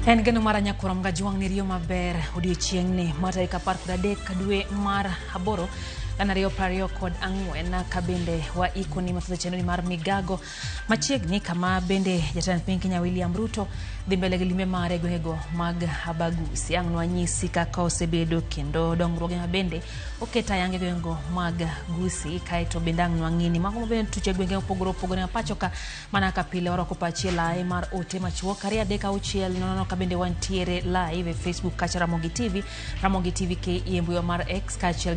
En geno mara nyakuram gajuang ni rio maber odiochieng ni mata ikapar kudadek kadwe mar aboro lanario prario kod ang'wen kabende wa ikoni mathoth chenro mar migago machiegni kama bende jatend piny Kenya William Ruto dhi mbele gi limbe mare gwego mag Abagusi ang' nwanyisi kaka osebedo kendo dongruoge mabende oketa yange gwengo mag Gusii kaito bende ang' nwang'ini mago bende tuche gwenge opogore pacho ka mana kapile waroko pachi lai mar ote machuo karia deka uchiel nono kabende wantiere live e Facebook kacha Ramogi TV ke iembuyo mar X kachiel